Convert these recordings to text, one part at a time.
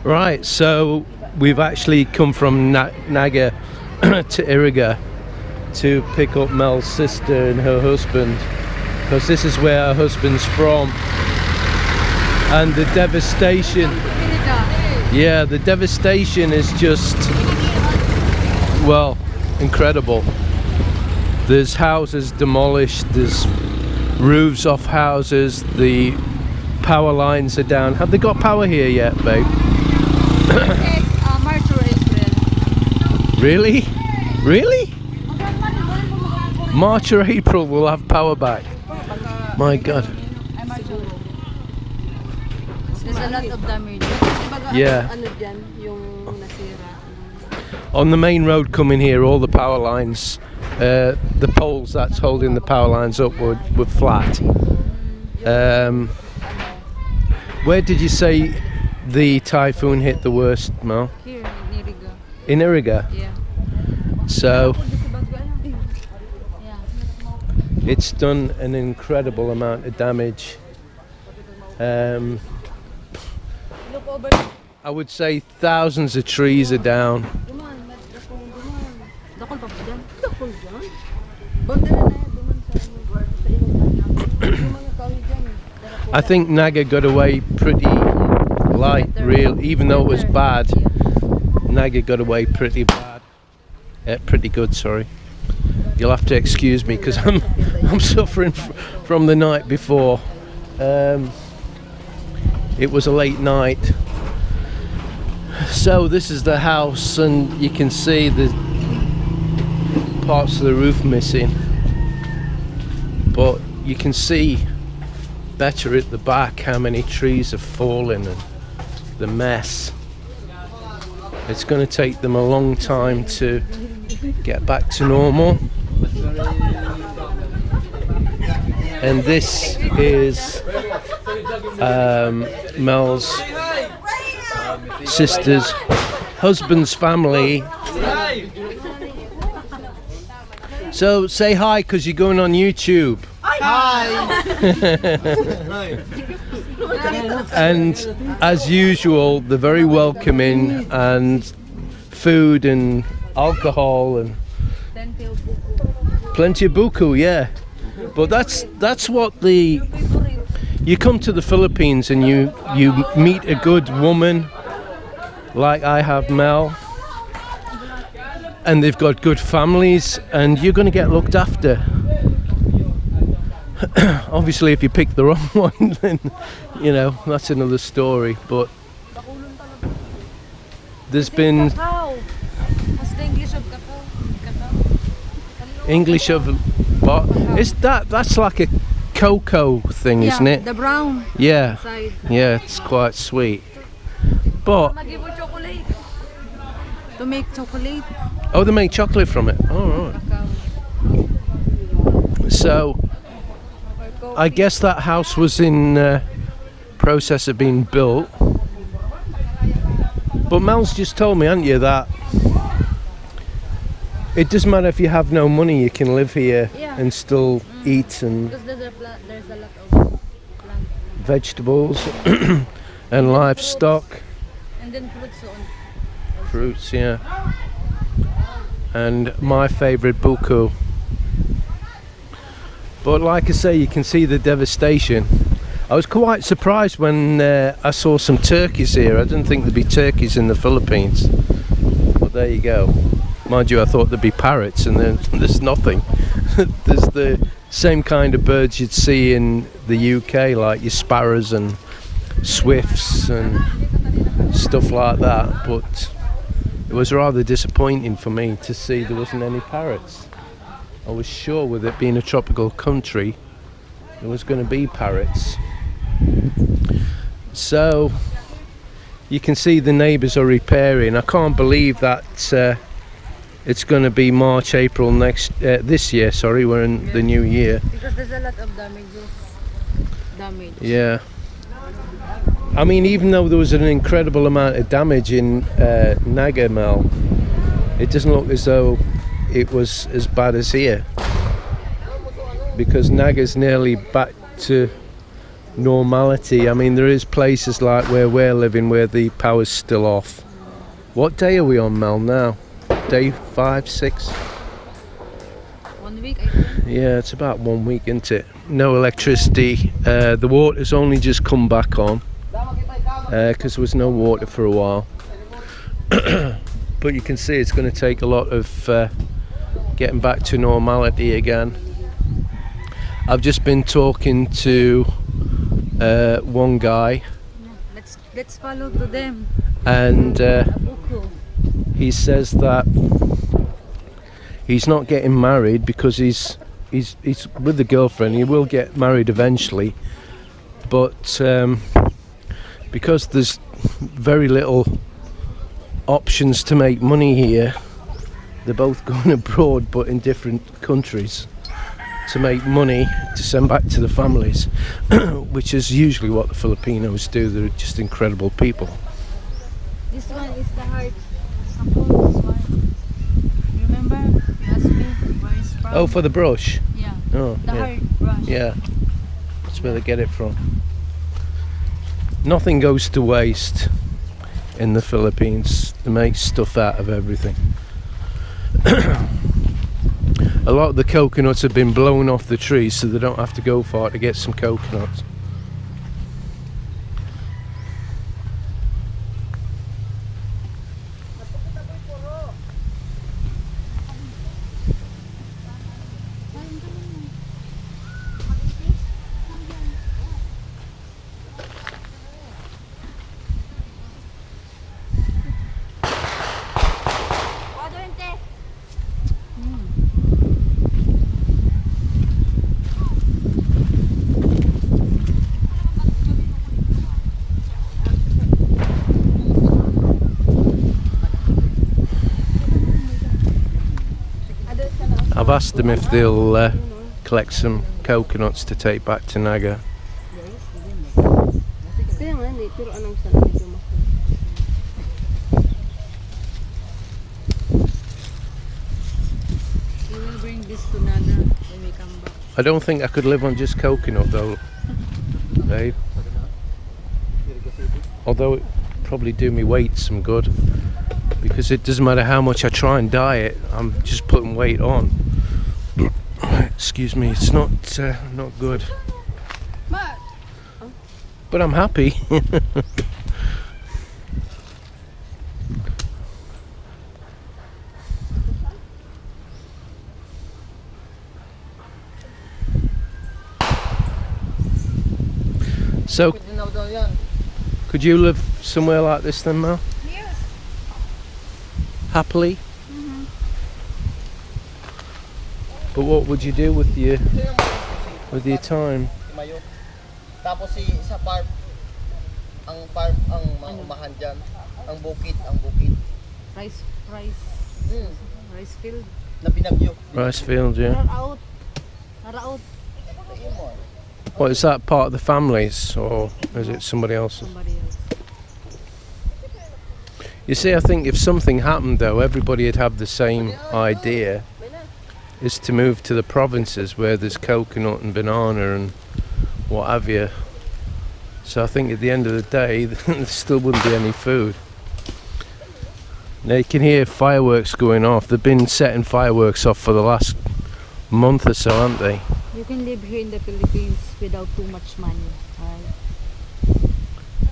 Right, so we've actually come from Naga to Iriga to pick up Mel's sister and her husband, because this is where her husband's from. And the devastation, yeah, the devastation is just, well, incredible. There's houses demolished, there's roofs off houses, the power lines are down. Have they got power here yet, babe? March or April. Really? Really? March or April we'll have power back. My God. There's a lot of damage. Yeah. On the main road coming here, all the power lines, the poles that's holding the power lines up were flat. Where did you say the typhoon hit the worst, Mel? Here in Iriga. In Iriga? Yeah. So it's done an incredible amount of damage. I would say thousands of trees are down. I think Naga got away pretty light, real, even though it was bad. Naga got away pretty bad, pretty good. Sorry, you'll have to excuse me because I'm suffering from the night before. It was a late night. So this is the house, and you can see the parts of the roof missing, but you can see better at the back how many trees have fallen and the mess. It's going to take them a long time to get back to normal. And this is Mel's sister's husband's family. So say hi, because you're going on YouTube. Hi! And as usual, they're very welcoming, and food and alcohol and plenty of buku, yeah. But that's what you come to the Philippines and you meet a good woman like I have Mel, and they've got good families, and you're going to get looked after. Obviously if you pick the wrong one, then you know that's another story, but there's been What's the English of cacao? English of what? Is that's like a cocoa thing, isn't it? The brown Yeah, side. yeah, it's quite sweet. But Chocolate. To make chocolate. oh, they make chocolate from it. Oh, right. So I guess that house was in process of being built. But Mel's just told me, haven't you, that it doesn't matter if you have no money, you can live here and still eat and Because there's a lot of plants. vegetables and livestock. And then fruits on. Fruits, yeah. And my favourite buku. But like I say, you can see the devastation. I was quite surprised when I saw some turkeys here. I didn't think there'd be turkeys in the Philippines. But there you go. Mind you, I thought there'd be parrots, and then there's nothing. There's the same kind of birds you'd see in the UK, like your sparrows and swifts and stuff like that. But it was rather disappointing for me to see there wasn't any parrots. I was sure, with it being a tropical country, there was going to be parrots. So you can see the neighbours are repairing. I can't believe that it's going to be March, April this year. Sorry, we're in the new year. Because there's a lot of damage. Yeah. I mean, even though there was an incredible amount of damage in Naga, Mel, it doesn't look as though it was as bad as here, because Naga's nearly back to normality. I mean, there is places like where we're living where the power's still off. What day are we on, Mel, now? Day 5, 6? 1 week, I think. Yeah, it's about 1 week, isn't it? No electricity. The water's only just come back on because there was no water for a while. But you can see it's going to take a lot of getting back to normality again. I've just been talking to one guy, Let's follow to them. and Buko. he says that he's not getting married because he's with the girlfriend. He will get married eventually, but because there's very little options to make money here, they're both going abroad but in different countries to make money to send back to the families, which is usually what the Filipinos do. They're just incredible people. This one is the heart. Sample, this one. Remember, you asked me where it's from? Oh, for the brush? Yeah. Oh, The yeah. heart brush. Yeah, that's where they get it from. Nothing goes to waste in the Philippines. They make stuff out of everything. A lot of the coconuts have been blown off the trees, so they don't have to go far to get some coconuts. I've asked them if they'll collect some coconuts to take back to Naga. We will bring this to Naga when we come back. I don't think I could live on just coconut though, babe. Although it probably do me weight some good, because it doesn't matter how much I try and diet, I'm just putting weight on. Excuse me, it's not good. But I'm happy. So, could you live somewhere like this then, Mel? Yes. Happily? Mm-hmm. But what would you do with your time? Tapos sa farm, ang maumahan dyan, ang bukid. Rice field. Na binagyo. Rice field, yeah. Naraot. What, is that part of the family's, or is it somebody else's? Somebody else. You see, I think if something happened though, everybody would have the same idea, is to move to the provinces where there's coconut and banana and what have you. So I think at the end of the day, there still wouldn't be any food. Now you can hear fireworks going off. They've been setting fireworks off for the last month or so, haven't they? You can live here in the Philippines without too much money, right?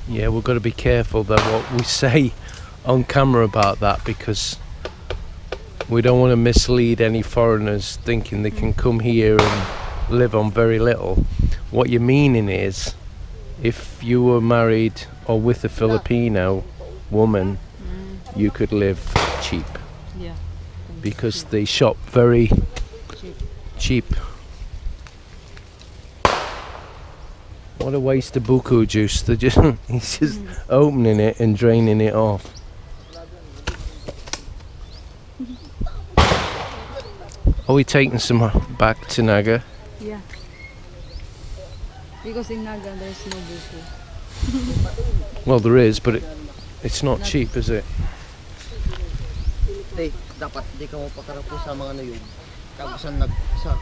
Yeah, we've got to be careful though what we say on camera about that, because we don't want to mislead any foreigners thinking they can come here and live on very little. What you're meaning is, if you were married or with a Filipino woman, you could live cheap, Yeah. because they shop very cheap. What a waste of buku juice. They're just, he's just opening it and draining it off. Are we taking some back to Naga? Yeah. Because in Naga there's no buko. Well, there is, but it's not cheap, is it? Dapat di ka mo pakarapo sa mga niyog. Tapos sa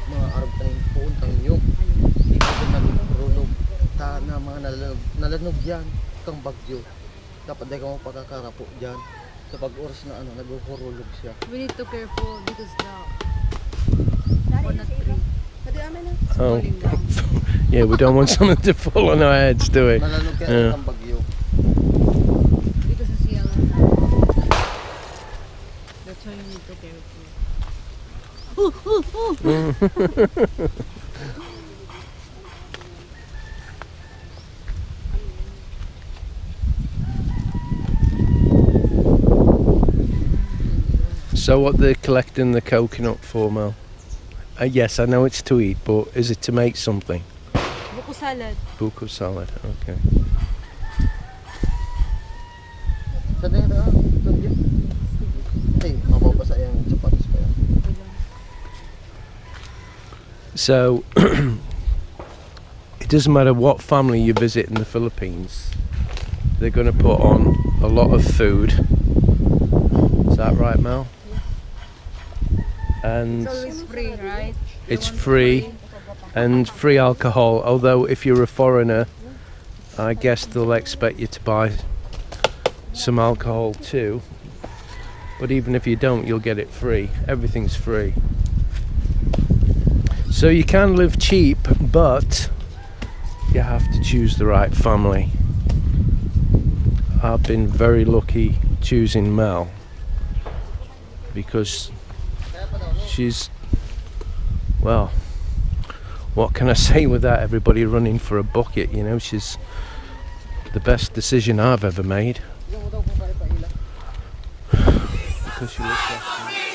mga Arab tanim puuntang niyog. Di ka nagulog. na mga nalanog yan kang bagyo. Dapat di ka mo pagkakarapo dyan. Kapag oras na nagkukurulog siya. We need to careful because the coconut tree is Oh. falling down. Yeah, we don't want something to fall on our heads, do we? Nalanog yan Yeah. kang bagyo. Because it's yellow. That's why you need to careful. So what they're collecting the coconut for, Mel? Yes, I know it's to eat, but is it to make something? Buko salad. Buko salad, okay. Saan na yun? Doon yun? Ay, mababasa yung sapatos pa yan. So it doesn't matter what family you visit in the Philippines, they're going to put on a lot of food. Is that right, Mel? And It's always free, right? it's free and free alcohol, although if you're a foreigner, I guess they'll expect you to buy some alcohol too. But even if you don't, you'll get it free. Everything's free. So you can live cheap, but you have to choose the right family. I've been very lucky choosing Mel because she's, well, what can I say without everybody running for a bucket, you know? She's the best decision I've ever made because she looks after me.